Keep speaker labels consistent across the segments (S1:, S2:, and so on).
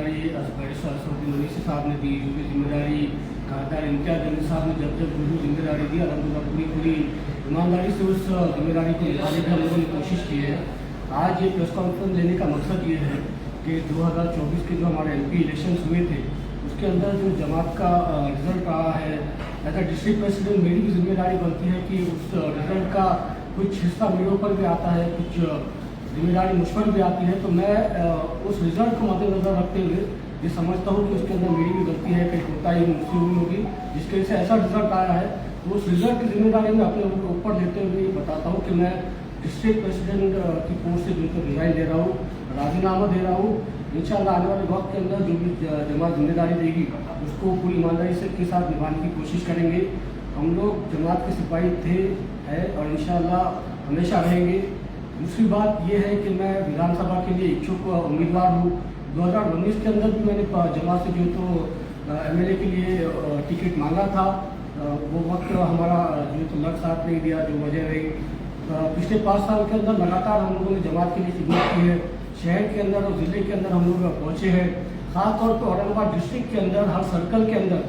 S1: जिम्मेदारी असदुद्दीन ओवैसी साहब ने दी, जो जिम्मेदारी खासदार इम्तियाज अली साहब ने जब जो जिम्मेदारी दी, अलहमदुलिल्लाह पूरी ईमानदारी से उस जिम्मेदारी को निभाने की हम लोगों ने कोशिश की है। आज ये प्रेस कॉन्फ्रेंस देने का मकसद ये है कि 2024 के जो हमारे MP इलेक्शंस हुए थे उसके अंदर जो जमात का रिजल्ट रहा है, एज अ डिस्ट्रिक्ट प्रेसिडेंट मेरी भी जिम्मेदारी बनती है कि उस रिजल्ट का कुछ हिस्सा मेरे ऊपर भी आता है, कुछ जिम्मेदारी मुझ पर भी आती है। तो मैं उस रिजल्ट को मद्देनजर रखते हुए ये समझता हूँ कि उसके अंदर मेरी भी गलती है, कहीं कोताही मुझसे हुई होगी जिसकी वजह से ऐसा रिजल्ट आया है। तो उस रिजल्ट की जिम्मेदारी मैं अपने ऊपर लेते हुए बताता हूँ कि मैं डिस्ट्रिक्ट प्रेसिडेंट की पोस्ट से बिल्कुल रिजाइन दे रहा हूँ, राजीनामा दे रहा हूँ। इंशाल्लाह आने वाले वक्त के अंदर जो भी जमात जिम्मेदारी देगी उसको पूरी ईमानदारी से के साथ निभाने की कोशिश करेंगे। हम लोग जमात के सिपाही थे, है और इंशाल्लाह हमेशा रहेंगे। दूसरी बात यह है कि मैं विधानसभा के लिए इच्छुक उम्मीदवार हूँ। 2019 के अंदर भी मैंने जमात से जो तो MLA के लिए टिकट मांगा था, वो वक्त हमारा जो तो लग साथ नहीं दिया, जो वजह रही। पिछले 5 साल के अंदर लगातार हम लोगों ने जमात के लिए खिदमत की है। शहर के अंदर और ज़िले के अंदर हम लोग पहुँचे हैं। ख़ासतौर पर औरंगाबाद डिस्ट्रिक्ट के अंदर हर सर्कल के अंदर,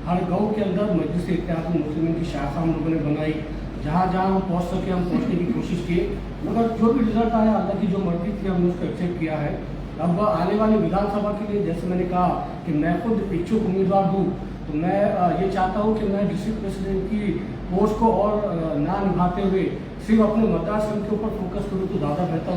S1: हर गांव के अंदर मजलिस इत्तेहादुल मुस्लिमीन की शाखा हम लोगों ने बनाई। जहाँ जहाँ हम पहुँच सके हम पहुँचने की कोशिश किए, मगर जो भी रिजल्ट आया अल्लाह की जो मर्जी थी हमने उसको एक्सेप्ट किया है। अब आने वाली विधानसभा के लिए जैसे मैंने कहा कि मैं खुद इच्छुक उम्मीदवार हूँ, तो मैं ये चाहता हूँ कि मैं डिस्ट्रिक्ट प्रेसिडेंट की पोस्ट को और ना निभाते हुए सिर्फ अपने मतदार संघ के ऊपर फोकस करूँ तो ज़्यादा बेहतर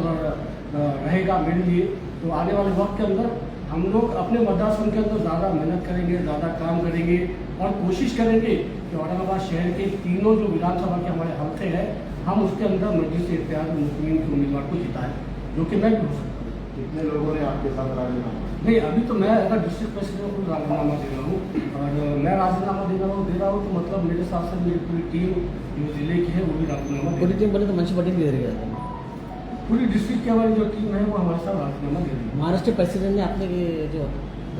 S1: रहेगा मेरे लिए। तो आने वाले वक्त के अंदर हम लोग अपने मतदार संघ के अंदर ज़्यादा मेहनत करेंगे, ज़्यादा काम करेंगे और कोशिश करेंगे कि औरंगाबाद शहर के तीनों जो विधानसभा के हमारे हल्के हैं हम उसके अंदर मजलिस इत्तेहादुल मुस्लिमीन के उम्मीदवार को जिताएं, जो कि मैं भी हो सकता हूँ।
S2: कितने लोगों ने आपके साथ राजीनामा?
S1: नहीं, अभी तो मैं अगर डिस्ट्रिक्ट प्रेसिडेंट को राजीनामा दे रहा हूँ और मैं राजीनामा दे रहा हूँ तो मतलब मेरे साथ साथ मेरी पूरी टीम जो जिले की है वो भी राजीनामा
S3: पूरी टीम बोले तो मनसू पटेल भी दे रही है।
S1: पूरी डिस्ट्रिक्ट की हमारी जो टीम है वो हमारे साथ राजीनामा दे रही है।
S3: महाराष्ट्र प्रेसिडेंट ने अपने जो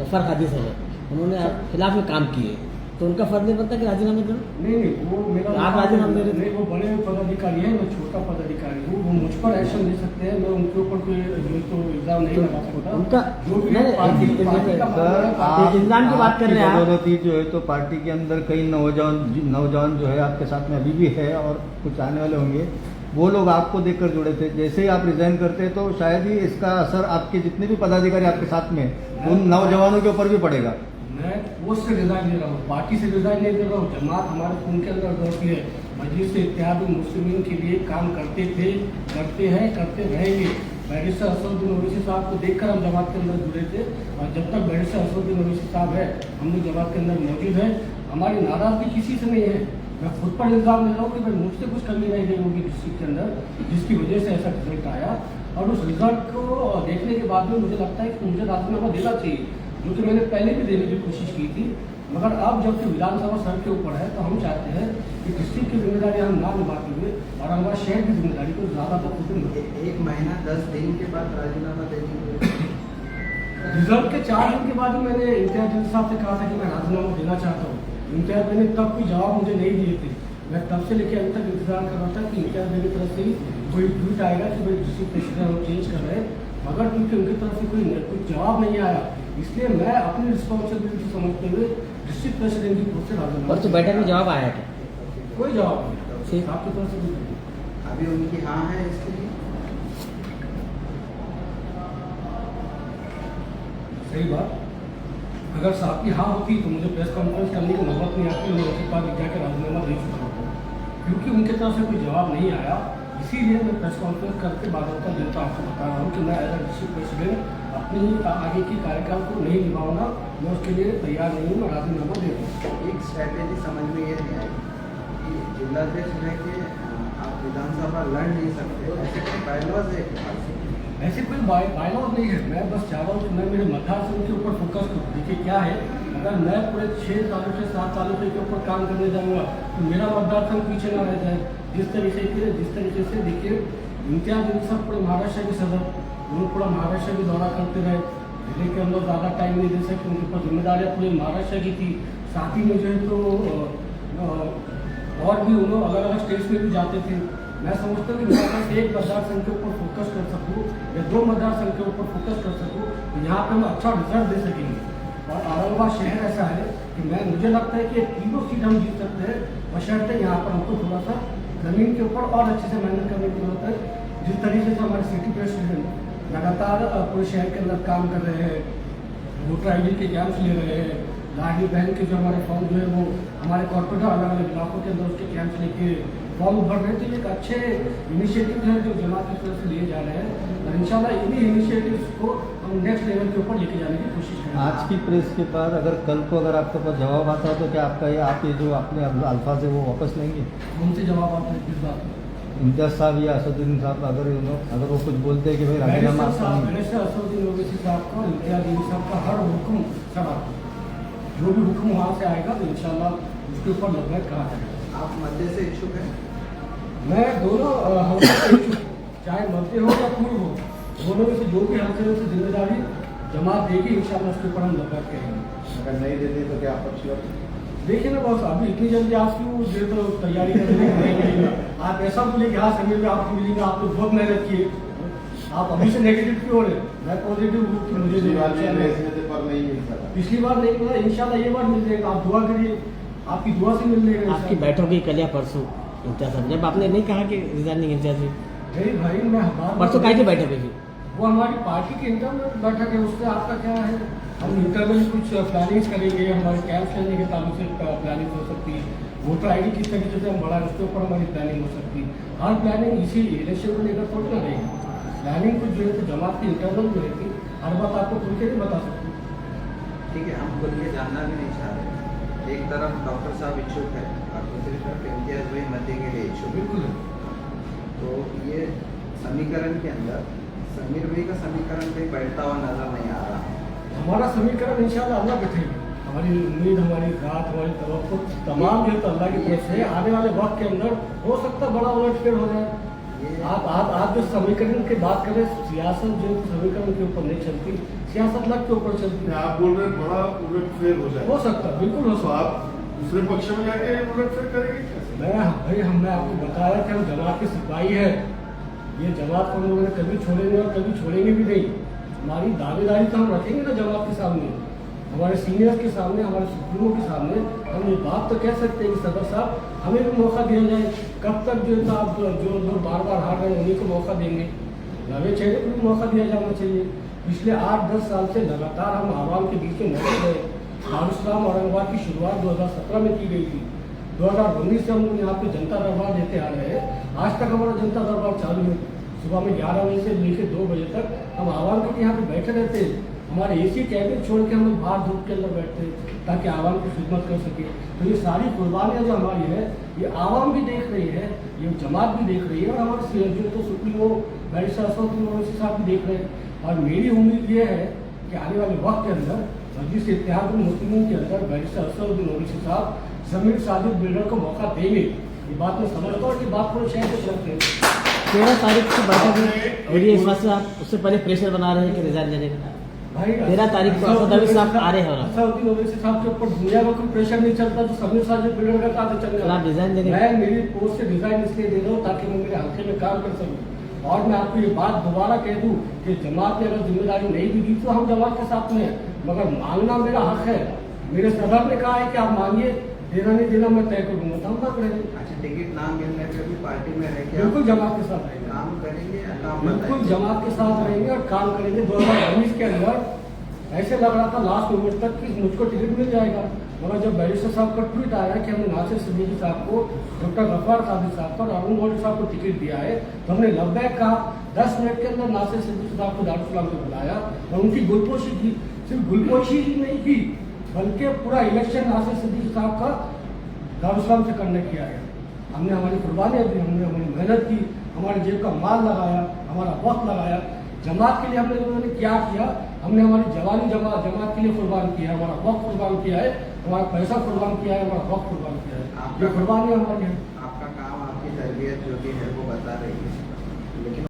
S3: गफ्फार कादिर साहब उन्होंने खिलाफ में काम किए, तो उनका फर्ज नहीं बनता कि राजीनामा दे?
S1: नहीं, वो मेरा
S3: आप राजीनामा दे रहे थे?
S1: वो बड़े पदाधिकारी हैं, मैं छोटा पदाधिकारी हूँ। वो मुझ पर एक्शन ले सकते हैं, मैं उनके ऊपर कोई जो तो इल्ज़ाम नहीं लगा सकता।
S3: उनका
S1: जो भी
S3: इल्ज़ाम की बात कर रहे हैं आप।
S2: जो है तो पार्टी के अंदर कई नौजवान जो है आपके साथ में अभी भी है और कुछ आने वाले होंगे, वो लोग आपको देखकर जुड़े थे। जैसे ही आप रिजाइन करते हैं तो शायद ही इसका असर आपके जितने भी पदाधिकारी आपके साथ में उन नौजवानों के ऊपर भी पड़ेगा।
S1: मैं पोस्ट से रिजाइन दे रहा हूँ, पार्टी से रिजाइन नहीं दे रहा हूँ। जमात हमारे खून के अंदर दौड़ती है। मजलिस इत्तेहादुल मुस्लिमीन के लिए काम करते थे, करते हैं, करते रहेंगे। बैरिस्टर असदुद्दीन ओवैसी साहब को देखकर हम जमात के अंदर जुड़े थे और जब तक बैरिस्टर असदुद्दीन ओवैसी साहब है हम लोग जमात के अंदर मौजूद है। हमारी नाराजगी किसी से नहीं है। मैं खुद पर इल्ज़ाम ले रहा हूँ कि भाई मुझसे कुछ कमी नहीं गई होगी डिस्ट्रिक्ट के अंदर, जिसकी वजह से ऐसा रिजल्ट आया। और उस रिजल्ट को देखने के बाद में मुझे लगता है कि मुझे राजीनामा देना चाहिए, जो कि मैंने पहले भी देने की कोशिश की थी। मगर अब जबकि विधानसभा सर के ऊपर है तो हम चाहते हैं कि डिस्ट्रिक्ट की जिम्मेदारी हम ना निभाते हुए औरंगाबाद शहर की जिम्मेदारी को ज़्यादा बखूबी
S4: 1 महीना 10 दिन के बाद राजीनामा देंगे।
S1: रिजल्ट के 4 दिन के बाद ही मैंने इम्तियाज अली साहब से कहा था कि मैं राजीनामा देना चाहता हूँ। इम्तियाज मैंने तब कोई जवाब मुझे नहीं दिए थे। मैं तब से लेकर अभी तक इंतजार कर रहा था कि इम्तियाज मेरी तरफ से ही कोई ट्वीट आएगा कि भाई डिस्ट्रिक्ट प्रेसिडेंट हम चेंज कर रहे हैं, मगर क्योंकि उनकी तरफ से कोई जवाब नहीं आया, इसलिए मैं अपनी रिस्पॉन्सिबिलिटी समझते हुए डिस्ट्रिक्ट प्रेसिडेंट की पोस्ट से राजीनामा।
S3: परसों बैठक में जवाब आया क्या?
S1: कोई जवाब नहीं आपकी तरफ से भी।
S4: अभी उनकी हाँ है इसके लिए?
S1: सही बात। अगर साहब की हाँ होती तो मुझे प्रेस कॉन्फ्रेंस करने की नौबत नहीं आती, मैं उसके बाद जाकर राजीनामा दे चुका हूँ। क्योंकि उनकी तरफ से कोई जवाब नहीं आया, इसीलिए मैं प्रेस कॉन्फ्रेंस करके बात जनता आपको बता रहा हूँ कि मैं एज अ डिस्ट्रिक्ट प्रेसिडेंट अपनी आगे की कार्यकाल को नहीं निभाऊंगा, मैं उसके लिए तैयार नहीं हूँ, मैं राजीनामा दे दूँ।
S4: एक स्ट्रैटेजी समझ में ये नहीं आई कि जिलाध्यक्ष रह के आप विधानसभा लड़ नहीं सकते, ऐसे कोई बायलॉज है?
S1: ऐसे कोई बायलॉज नहीं है। मैं बस चाह रहा हूँ कि मैं मेरे मतदार संघ के ऊपर फोकस करूँ। देखिए क्या है, अगर मैं पूरे 6 सालों से 7 सालों से के ऊपर काम करने जाऊँगा तो मेरा मतदार संघ पीछे ना रह जाए। जिस तरीके से देखिए इम्तियाज अली साहब पूरे महाराष्ट्र के सदर, वो पूरा महाराष्ट्र भी दौरा करते रहे, जिले के अंदर ज़्यादा टाइम नहीं दे सके, उनके ऊपर जिम्मेदारियाँ पूरे महाराष्ट्र की थी। साथ ही में जो है तो और भी उन्होंने अलग अलग स्टेट्स में भी जाते थे, मैं समझता हूँ कि मैं बस एक मतदार संघ के ऊपर फोकस कर सकूँ या 2 मतदार संघ के ऊपर फोकस कर सकूँ तो यहाँ पे हम अच्छा रिजल्ट दे सकेंगे। और औरंगाबाद शहर ऐसा है कि मुझे लगता है कि 3 सीट हम जीत सकते हैं, बशर्ते यहाँ पर हमको थोड़ा सा ज़मीन के ऊपर और अच्छे से मेहनत करने की जरूरत है। जिस तरीके से हमारे सिटी प्रेसिडेंट लगातार पूरे शहर के अंदर काम कर रहे हैं, वोटर ID के कैंप्स ले रहे हैं, लाडली बहन के जो हमारे फॉर्म जो है वो हमारे कॉर्पोरेट अलग अलग इलाकों के अंदर उसके कैंप्स लेके फॉर्म भर रहे थे। एक अच्छे इनिशिएटिव हैं जो जमात की तरफ से लिए जा रहे हैं और इंशाल्लाह इन्हीं इनिशिएटिव्स को हम नेक्स्ट लेवल के ऊपर लेके जाने की कोशिश करेंगे।
S2: आज की प्रेस के बाद अगर कल को अगर आपके पास जवाब आता है तो क्या आप ये जो आपने अल्फाज है वो वापस लेंगे?
S1: उनसे जवाब आता है किस बात का?
S2: इम्तियाज साहब या असदुद्दीन साहब अगर वो कुछ बोलते हैं कि भाई राजीनामा आपका नहीं,
S1: बैरिस्टर असदुद्दीन ओवैसी साहब का, इम्तियाज साहब का हर हुक्म सब आपको जो भी हुक्म वहाँ से आएगा तो इंशाल्लाह उसके ऊपर लगभग कहा जाएगा।
S4: आप मध्य से इच्छुक हैं?
S1: मैं दोनों हल्के से इच्छुक, चाहे मध्य हो या पूर्व हो, दोनों में से जो भी हल्के से जिम्मेदारी जमात देगी इंशाल्लाह उसके ऊपर हम लगभग करेंगे।
S2: अगर नहीं देते तो क्या आप अच्छी बात?
S1: देखिए ना बॉस, अभी इतनी जल्दी आप क्यों दे तो तैयारी करने आप ऐसा बोले कि हाँ समीर में आपको मिलेंगे, आपने बहुत मेहनत की है, आप अभी से नेगेटिव क्यों हो रहे? मैं पॉजिटिव हूँ कि मुझे पिछली बार नहीं मिला, इंशाल्लाह ये बार मिल जाएगा। आप दुआ करिए, आपकी दुआ से मिल जाएगा।
S3: आपकी बैठक हुई कल या परसों इम्तियाज साहब, जब आपने नहीं कहा कि रिजाइनिंग इम्तियाज हुई,
S1: नहीं भाई मैं
S3: परसों काहे की बैठक हुई?
S1: वो हमारी पार्टी की इंटरनल बैठक है, उससे आपका क्या है? हम इंटरनल कुछ प्लानिंग्स करेंगे, हमारे कैंप चलने के ताल्लुक से प्लानिंग हो सकती है, वोटर ID किस तरीके से हम बढ़ाएं उसके ऊपर हमारी प्लानिंग हो सकती है। हर प्लानिंग इसी इलेक्शन को लेकर थोड़ी ना रहेगी, प्लानिंग कुछ जो है तो जमात की इंटरनल जो रहती है, हर बात आपको खुल के नहीं बता सकती।
S4: ठीक है, हम खुल के जानना भी नहीं चाह रहे। एक तरफ डॉक्टर साहब इच्छुक है और दूसरी तरफ इम्तियाज भाई मध्य के लिए इच्छुक।
S1: बिल्कुल।
S4: तो ये समीकरण के अंदर समीर भाई का समीकरण कहीं बैठता हुआ नजर नहीं आ रहा।
S1: हमारा समीकरण इंशाल्लाह अल्लाह बैठेगी, हमारी उम्मीद, हमारी रात, हमारी तवक्को तमाम जो है तो अल्लाह की तरफ से आने वाले वक्त के अंदर हो सकता है बड़ा उलटफेर हो जाए। आप जो समीकरण की बात करें, सियासत जो समीकरण के ऊपर नहीं चलती, सियासत लग के ऊपर चलती है।
S5: आप बोल रहे हैं बड़ा उलटफेर हो जाए,
S1: हो सकता है, बिल्कुल हो
S5: तो
S1: सकता है।
S5: आप दूसरे पक्ष में जाके उलटफेर करेंगे कैसे?
S1: हमने आपको बताया कि हम जमात के सिपाही हैं, ये जमात को हम लोगों ने कभी छोड़ेंगे और कभी छोड़ेंगे भी नहीं। हमारी दावेदारी तो हम रखेंगे ना जमात के सामने, हमारे सीनियर्स के सामने, हमारे सुप्रीमो के सामने हम ये बात तो कह सकते हैं कि सदर साहब हमें भी मौका दिया जाए। कब तक जो है आप जो लोग बार बार हार रहे हैं उन्हीं को मौका देंगे? नवे चेहरे को भी मौका दिया जाना चाहिए। पिछले 8-10 साल से लगातार हम आवाम के बीच में मौजूद रहे। दारुस्सलाम औरंगाबाद की शुरुआत 2017 में की गई थी, 2019 से हम लोग यहाँ पे जनता दरबार देते आ रहे हैं। आज तक हमारा जनता दरबार चालू है, सुबह में 11 बजे से लेकर 2 बजे तक हम आवाम के यहाँ पे बैठे रहते हैं। हमारे AC कैबिन छोड़ के हम लोग बाहर धूप के अंदर बैठते हैं ताकि आवाम की खिदमत कर सके। तो ये सारी कुर्बानियाँ जो हमारी है ये आवाम भी देख रही है, ये जमात भी देख रही है और हमारे जो तो सुप्रीमो बैरिस्टर असदुद्दीन ओवैसी साहब भी देख रहे हैं। और मेरी उम्मीद ये है कि आने वाले वक्त के अंदर मजलिस इत्तेहादुल मुस्लिमीन के अंदर बैरिस्टर असदुद्दीन ओवैसी साहब ज़मीर साजिद बिल्डर को मौका देंगे। ये बात मैं समझता हूँ कि बात पूरे शहर से चलते हैं।
S3: 13 तारीख की बैठक में और ये इस बात से आप उससे पहले प्रेशर बना रहे हैं कि रिजाइन देने का।
S1: भाई
S3: 13 तारीख को असदुद्दीन साहब आ रहे हैं और
S1: असदुद्दीन ओवैसी साहब के ऊपर दुनिया में कोई प्रेशर नहीं चलता तो ज़मीर साजिद बिल्डर का कहाँ से चलेगा?
S3: आप डिजाइन देंगे?
S1: मैं मेरी पोस्ट से डिजाइन इसलिए दे रहा हूँ ताकि मैं मेरे हल्के में काम कर सकूँ। और मैं आपको ये बात दोबारा कह दूँ कि जमात ने अगर जिम्मेदारी नहीं भी दी तो हम जमात के साथ में हैं, मगर मांगना मेरा हक है। मेरे सदर ने कहा है कि आप मांगिए, देना नहीं देना मैं तय करूँगा, तो हम ना करेंगे।
S4: अच्छा, टिकट ना मिलने पे भी पार्टी में रह के
S1: बिल्कुल जमात के साथ रहेंगे,
S4: काम करेंगे या काम
S1: बिल्कुल जमात के साथ रहेंगे और काम करेंगे। 2019 के अंदर ऐसे लग रहा था लास्ट मोमेंट तक कि मुझको टिकट मिल जाएगा, मगर जब बैरिस्टर साहब का ट्वीट आया कि हमने नासिर सिद्दीकी साहब को, डॉक्टर गफ्फार सादिक साहब को और अरुण मौली साहब को टिकट दिया है, तो हमने लब्बैक कहा। 10 मिनट के अंदर नासिर सिद्दीकी साहब को दारुस्सलाम में बुलाया और उनकी गुलपोशी की। सिर्फ गुलपोशी ही नहीं की बल्कि पूरा इलेक्शन नासिर सिद्दीकी साहब का दारुस्सलाम से करने किया है। हमने हमारी कुर्बानियाँ दी, हमने हमारी मेहनत की, हमारे जेब का माल लगाया, हमारा वक्त लगाया। जमात के लिए हमने लोगों ने क्या किया? हमने हमारी जवानी जमात के लिए कुर्बान किया है, हमारा वक्त कुर्बान किया है, हमारा पैसा कुर्बान किया है, हमारा वक्त कुर्बान किया है। ये कुर्बानी हमारी है।
S4: आपका काम, आपकी तरबियत जो भी है वो बता रही है।